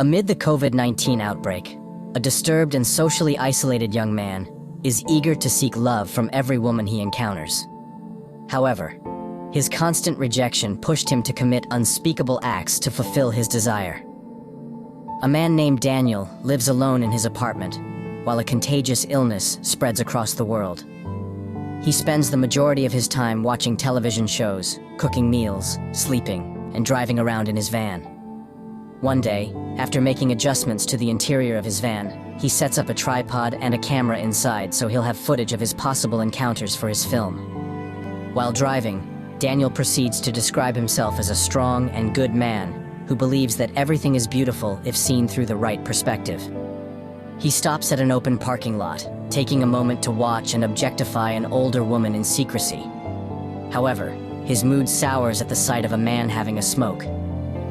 Amid the COVID-19 outbreak, a disturbed and socially isolated young man is eager to seek love from every woman he encounters. However, his constant rejection pushed him to commit unspeakable acts to fulfill his desire. A man named Daniel lives alone in his apartment, while a contagious illness spreads across the world. He spends the majority of his time watching television shows, cooking meals, sleeping, and driving around in his van. One day, after making adjustments to the interior of his van, he sets up a tripod and a camera inside so he'll have footage of his possible encounters for his film. While driving, Daniel proceeds to describe himself as a strong and good man who believes that everything is beautiful if seen through the right perspective. He stops at an open parking lot, taking a moment to watch and objectify an older woman in secrecy. However, his mood sours at the sight of a man having a smoke.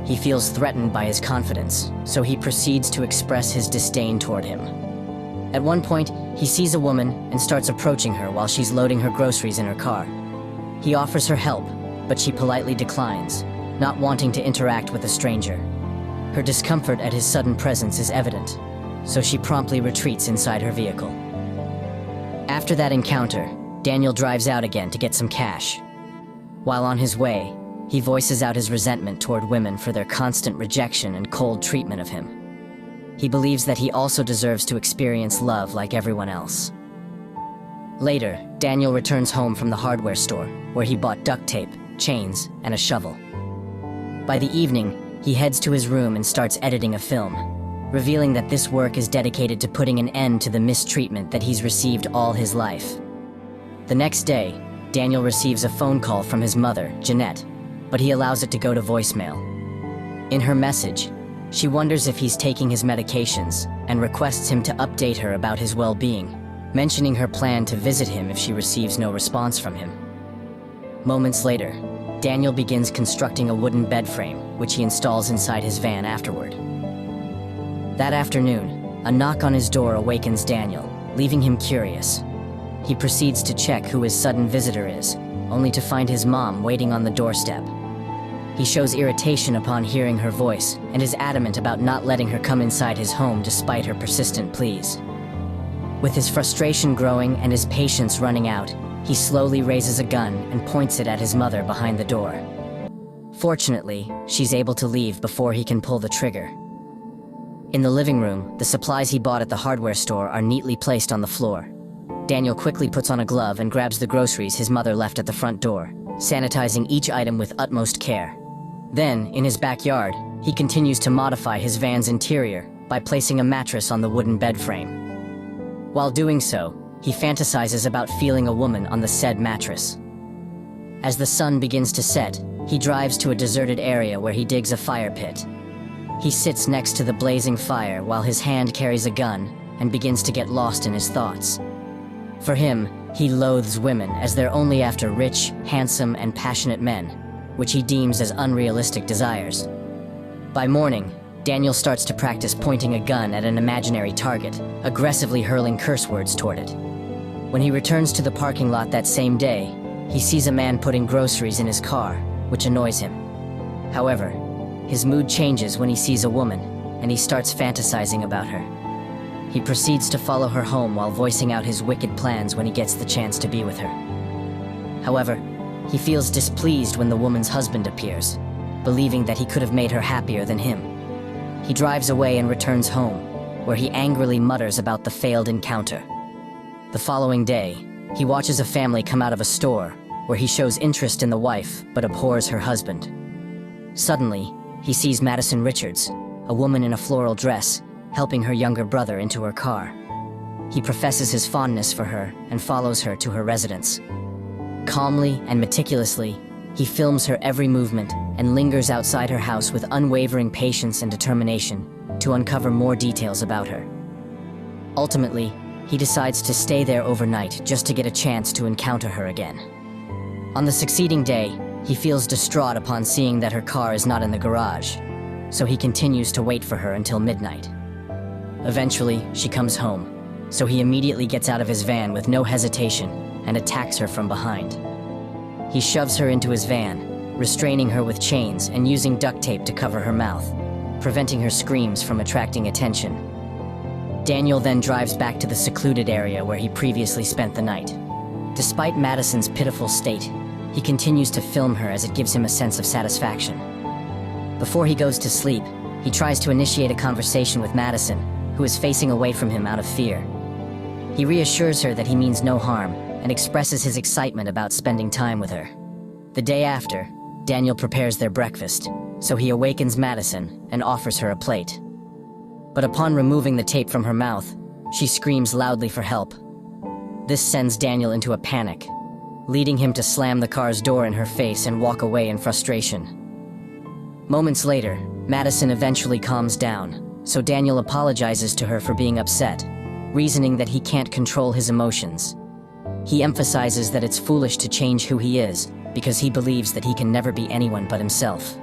He feels threatened by his confidence, so he proceeds to express his disdain toward him. At one point, he sees a woman and starts approaching her while she's loading her groceries in her car. He offers her help, but she politely declines, not wanting to interact with a stranger. Her discomfort at his sudden presence is evident, so she promptly retreats inside her vehicle. After that encounter, Daniel drives out again to get some cash. While on his way, he voices out his resentment toward women for their constant rejection and cold treatment of him. He believes that he also deserves to experience love like everyone else. Later, Daniel returns home from the hardware store, where he bought duct tape, chains, and a shovel. By the evening, he heads to his room and starts editing a film, revealing that this work is dedicated to putting an end to the mistreatment that he's received all his life. The next day, Daniel receives a phone call from his mother, Jeanette, but he allows it to go to voicemail. In her message, she wonders if he's taking his medications and requests him to update her about his well-being, mentioning her plan to visit him if she receives no response from him. Moments later, Daniel begins constructing a wooden bed frame, which he installs inside his van afterward. That afternoon, a knock on his door awakens Daniel, leaving him curious. He proceeds to check who his sudden visitor is, only to find his mom waiting on the doorstep. He shows irritation upon hearing her voice and is adamant about not letting her come inside his home despite her persistent pleas. With his frustration growing and his patience running out, he slowly raises a gun and points it at his mother behind the door. Fortunately, she's able to leave before he can pull the trigger. In the living room, the supplies he bought at the hardware store are neatly placed on the floor. Daniel quickly puts on a glove and grabs the groceries his mother left at the front door, sanitizing each item with utmost care. Then, in his backyard, he continues to modify his van's interior by placing a mattress on the wooden bed frame. While doing so, he fantasizes about feeling a woman on the said mattress. As the sun begins to set, he drives to a deserted area where he digs a fire pit. He sits next to the blazing fire while his hand carries a gun and begins to get lost in his thoughts. For him, he loathes women as they're only after rich, handsome, and passionate men, which he deems as unrealistic desires. By morning, Daniel starts to practice pointing a gun at an imaginary target, aggressively hurling curse words toward it. When he returns to the parking lot that same day, he sees a man putting groceries in his car, which annoys him. However, his mood changes when he sees a woman, and he starts fantasizing about her. He proceeds to follow her home while voicing out his wicked plans when he gets the chance to be with her. However, he feels displeased when the woman's husband appears, believing that he could have made her happier than him. He drives away and returns home, where he angrily mutters about the failed encounter. The following day, he watches a family come out of a store, where he shows interest in the wife but abhors her husband. Suddenly, he sees Madison Richards, a woman in a floral dress, helping her younger brother into her car. He professes his fondness for her and follows her to her residence. Calmly and meticulously, he films her every movement and lingers outside her house with unwavering patience and determination to uncover more details about her. Ultimately, he decides to stay there overnight just to get a chance to encounter her again. On the succeeding day, he feels distraught upon seeing that her car is not in the garage, so he continues to wait for her until midnight. Eventually, she comes home, so he immediately gets out of his van with no hesitation and attacks her from behind. He shoves her into his van, restraining her with chains and using duct tape to cover her mouth. preventing her screams from attracting attention. Daniel then drives back to the secluded area where he previously spent the night. Despite Madison's pitiful state, he continues to film her as it gives him a sense of satisfaction. Before he goes to sleep, he tries to initiate a conversation with Madison, who is facing away from him out of fear. He reassures her that he means no harm and expresses his excitement about spending time with her. The day after, Daniel prepares their breakfast, so he awakens Madison and offers her a plate. But upon removing the tape from her mouth, she screams loudly for help. This sends Daniel into a panic, leading him to slam the car's door in her face and walk away in frustration. Moments later, Madison eventually calms down, so Daniel apologizes to her for being upset, reasoning that he can't control his emotions. He emphasizes that it's foolish to change who he is, because he believes that he can never be anyone but himself.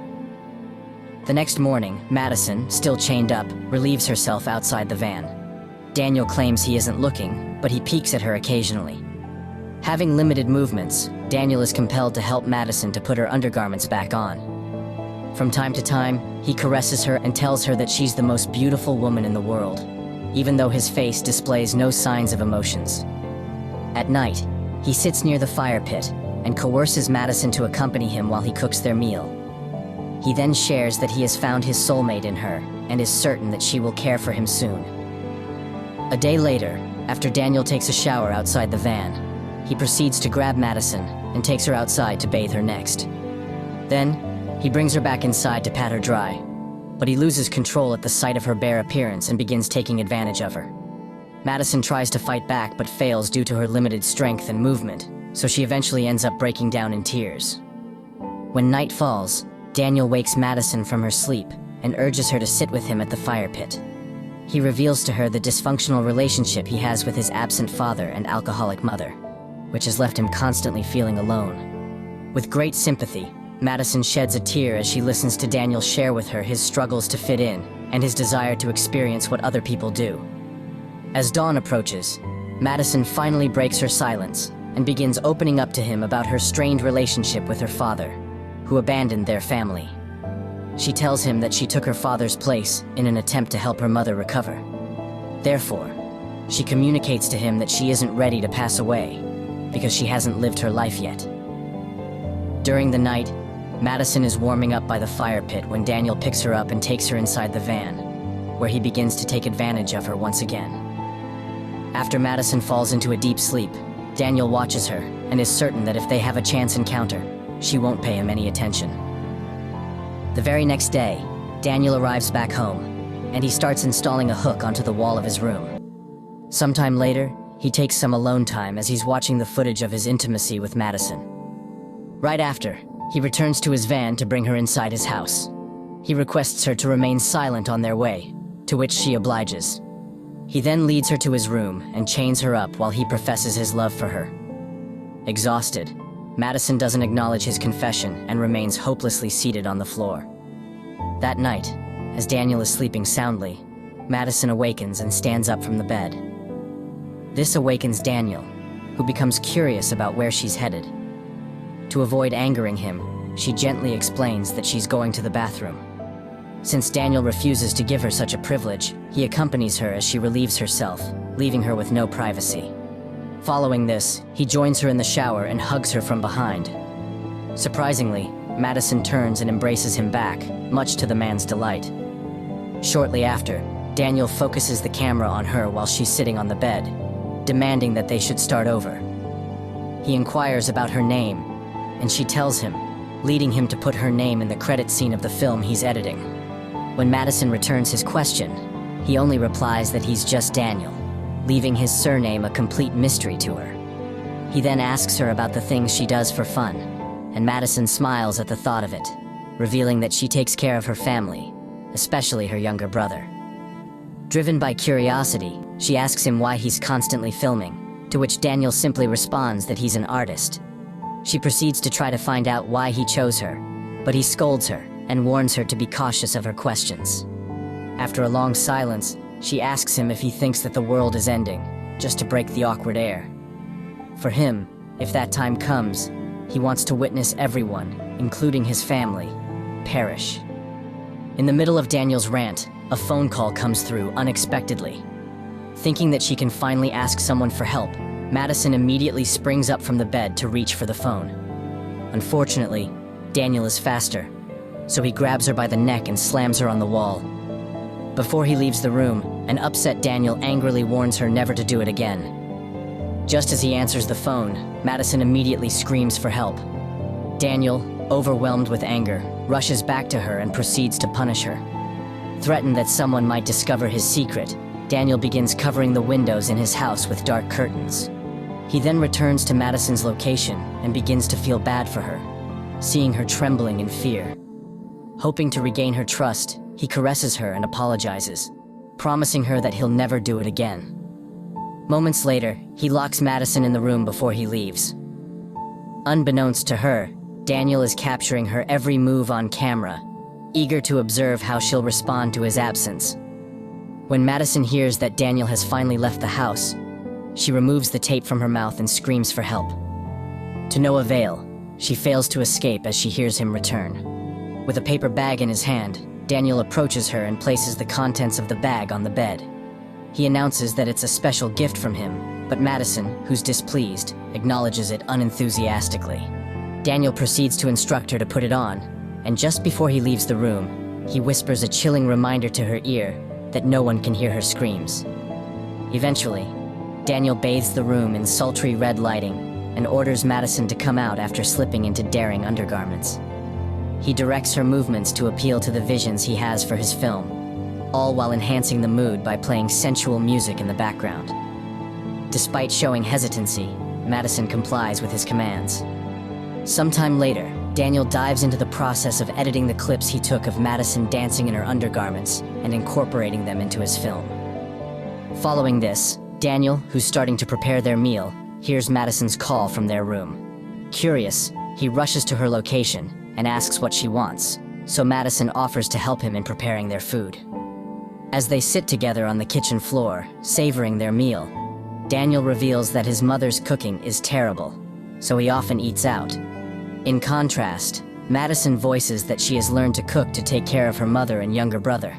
The next morning, Madison, still chained up, relieves herself outside the van. Daniel claims he isn't looking, but he peeks at her occasionally. Having limited movements, Daniel is compelled to help Madison to put her undergarments back on. From time to time, he caresses her and tells her that she's the most beautiful woman in the world, even though his face displays no signs of emotions. At night, he sits near the fire pit and coerces Madison to accompany him while he cooks their meal. He then shares that he has found his soulmate in her and is certain that she will care for him soon. A day later, after Daniel takes a shower outside the van, he proceeds to grab Madison and takes her outside to bathe her next. Then, he brings her back inside to pat her dry, but he loses control at the sight of her bare appearance and begins taking advantage of her. Madison tries to fight back but fails due to her limited strength and movement, so she eventually ends up breaking down in tears. When night falls, Daniel wakes Madison from her sleep and urges her to sit with him at the fire pit. He reveals to her the dysfunctional relationship he has with his absent father and alcoholic mother, which has left him constantly feeling alone. With great sympathy, Madison sheds a tear as she listens to Daniel share with her his struggles to fit in and his desire to experience what other people do. As dawn approaches, Madison finally breaks her silence and begins opening up to him about her strained relationship with her father, who abandoned their family. She tells him that she took her father's place in an attempt to help her mother recover. Therefore, she communicates to him that she isn't ready to pass away because she hasn't lived her life yet. During the night, Madison is warming up by the fire pit when Daniel picks her up and takes her inside the van, where he begins to take advantage of her once again. After Madison falls into a deep sleep, Daniel watches her and is certain that if they have a chance encounter, she won't pay him any attention. The very next day, Daniel arrives back home, and he starts installing a hook onto the wall of his room. Sometime later, he takes some alone time as he's watching the footage of his intimacy with Madison. Right after, he returns to his van to bring her inside his house. He requests her to remain silent on their way, to which she obliges. He then leads her to his room and chains her up while he professes his love for her. Exhausted, Madison doesn't acknowledge his confession and remains hopelessly seated on the floor. That night, as Daniel is sleeping soundly, Madison awakens and stands up from the bed. This awakens Daniel, who becomes curious about where she's headed. To avoid angering him, she gently explains that she's going to the bathroom. Since Daniel refuses to give her such a privilege, he accompanies her as she relieves herself, leaving her with no privacy. Following this, he joins her in the shower and hugs her from behind. Surprisingly, Madison turns and embraces him back, much to the man's delight. Shortly after, Daniel focuses the camera on her while she's sitting on the bed, demanding that they should start over. He inquires about her name, and she tells him, leading him to put her name in the credit scene of the film he's editing. When Madison returns his question, he only replies that he's just Daniel, leaving his surname a complete mystery to her. He then asks her about the things she does for fun, and Madison smiles at the thought of it, revealing that she takes care of her family, especially her younger brother. Driven by curiosity, she asks him why he's constantly filming, to which Daniel simply responds that he's an artist. She proceeds to try to find out why he chose her, but he scolds her and warns her to be cautious of her questions. After a long silence, she asks him if he thinks that the world is ending, just to break the awkward air. For him, if that time comes, he wants to witness everyone, including his family, perish. In the middle of Daniel's rant, a phone call comes through unexpectedly. Thinking that she can finally ask someone for help, Madison immediately springs up from the bed to reach for the phone. Unfortunately, Daniel is faster, so he grabs her by the neck and slams her on the wall. Before he leaves the room, an upset Daniel angrily warns her never to do it again. Just as he answers the phone, Madison immediately screams for help. Daniel, overwhelmed with anger, rushes back to her and proceeds to punish her. Threatened that someone might discover his secret, Daniel begins covering the windows in his house with dark curtains. He then returns to Madison's location and begins to feel bad for her, seeing her trembling in fear. Hoping to regain her trust, he caresses her and apologizes, promising her that he'll never do it again. Moments later, he locks Madison in the room before he leaves. Unbeknownst to her, Daniel is capturing her every move on camera, eager to observe how she'll respond to his absence. When Madison hears that Daniel has finally left the house, she removes the tape from her mouth and screams for help. To no avail, she fails to escape as she hears him return. With a paper bag in his hand, Daniel approaches her and places the contents of the bag on the bed. He announces that it's a special gift from him, but Madison, who's displeased, acknowledges it unenthusiastically. Daniel proceeds to instruct her to put it on, and just before he leaves the room, he whispers a chilling reminder to her ear that no one can hear her screams. Eventually, Daniel bathes the room in sultry red lighting and orders Madison to come out after slipping into daring undergarments. He directs her movements to appeal to the visions he has for his film, all while enhancing the mood by playing sensual music in the background. Despite showing hesitancy, Madison complies with his commands. Sometime later, Daniel dives into the process of editing the clips he took of Madison dancing in her undergarments and incorporating them into his film. Following this, Daniel, who's starting to prepare their meal, hears Madison's call from their room. Curious, he rushes to her location and asks what she wants, so Madison offers to help him in preparing their food. As they sit together on the kitchen floor, savoring their meal, Daniel reveals that his mother's cooking is terrible, so he often eats out. In contrast, Madison voices that she has learned to cook to take care of her mother and younger brother.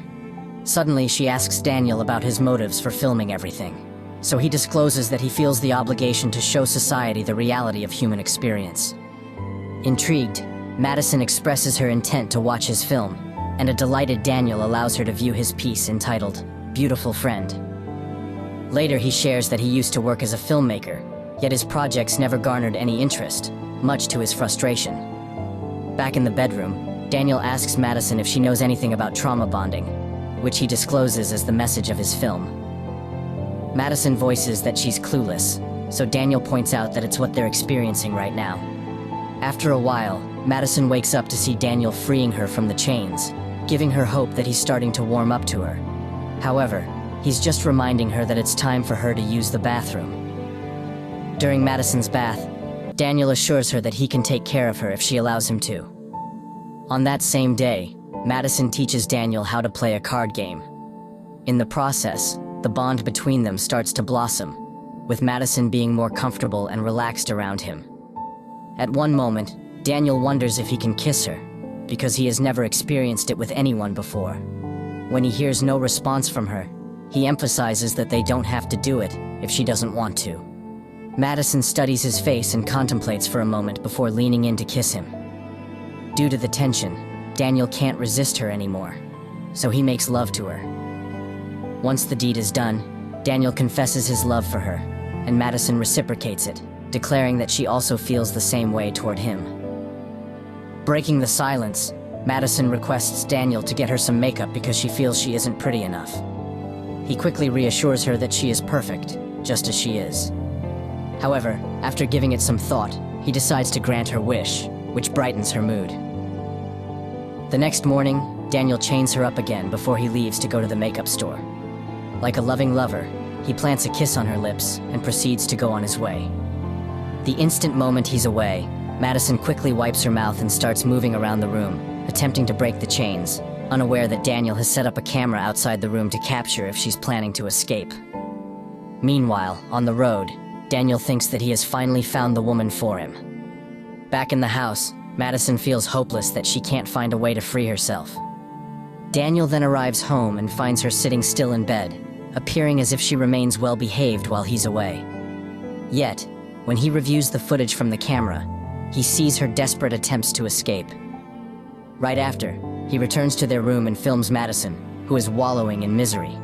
Suddenly, she asks Daniel about his motives for filming everything, so he discloses that he feels the obligation to show society the reality of human experience. Intrigued, Madison expresses her intent to watch his film, and a delighted Daniel allows her to view his piece entitled, "Beautiful Friend." Later, he shares that he used to work as a filmmaker, yet his projects never garnered any interest, much to his frustration. Back in the bedroom, Daniel asks Madison if she knows anything about trauma bonding, which he discloses as the message of his film. Madison voices that she's clueless, so Daniel points out that it's what they're experiencing right now. After a while, Madison wakes up to see Daniel freeing her from the chains, giving her hope that he's starting to warm up to her. However, he's just reminding her that it's time for her to use the bathroom. During Madison's bath, Daniel assures her that he can take care of her if she allows him to. On that same day, Madison teaches Daniel how to play a card game. In the process, the bond between them starts to blossom, with Madison being more comfortable and relaxed around him. At one moment, Daniel wonders if he can kiss her, because he has never experienced it with anyone before. When he hears no response from her, he emphasizes that they don't have to do it if she doesn't want to. Madison studies his face and contemplates for a moment before leaning in to kiss him. Due to the tension, Daniel can't resist her anymore, so he makes love to her. Once the deed is done, Daniel confesses his love for her, and Madison reciprocates it, declaring that she also feels the same way toward him. Breaking the silence, Madison requests Daniel to get her some makeup because she feels she isn't pretty enough. He quickly reassures her that she is perfect, just as she is. However, after giving it some thought, he decides to grant her wish, which brightens her mood. The next morning, Daniel chains her up again before he leaves to go to the makeup store. Like a loving lover, he plants a kiss on her lips and proceeds to go on his way. The instant moment he's away, Madison quickly wipes her mouth and starts moving around the room, attempting to break the chains, unaware that Daniel has set up a camera outside the room to capture if she's planning to escape. Meanwhile, on the road, Daniel thinks that he has finally found the woman for him. Back in the house, Madison feels hopeless that she can't find a way to free herself. Daniel then arrives home and finds her sitting still in bed, appearing as if she remains well behaved while he's away. Yet, when he reviews the footage from the camera, he sees her desperate attempts to escape. Right after, he returns to their room and films Madison, who is wallowing in misery.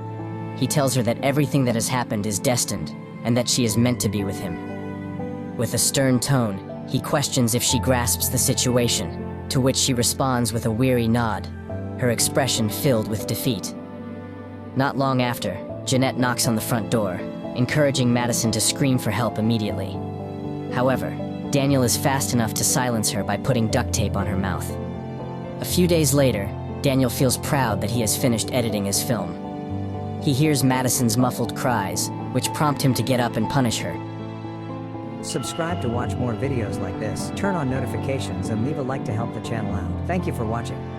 He tells her that everything that has happened is destined, and that she is meant to be with him. With a stern tone, he questions if she grasps the situation, to which she responds with a weary nod, her expression filled with defeat. Not long after, Jeanette knocks on the front door, encouraging Madison to scream for help immediately. However, Daniel is fast enough to silence her by putting duct tape on her mouth. A few days later, Daniel feels proud that he has finished editing his film. He hears Madison's muffled cries, which prompt him to get up and punish her. Subscribe to watch more videos like this, turn on notifications and leave a like to help the channel out. Thank you for watching.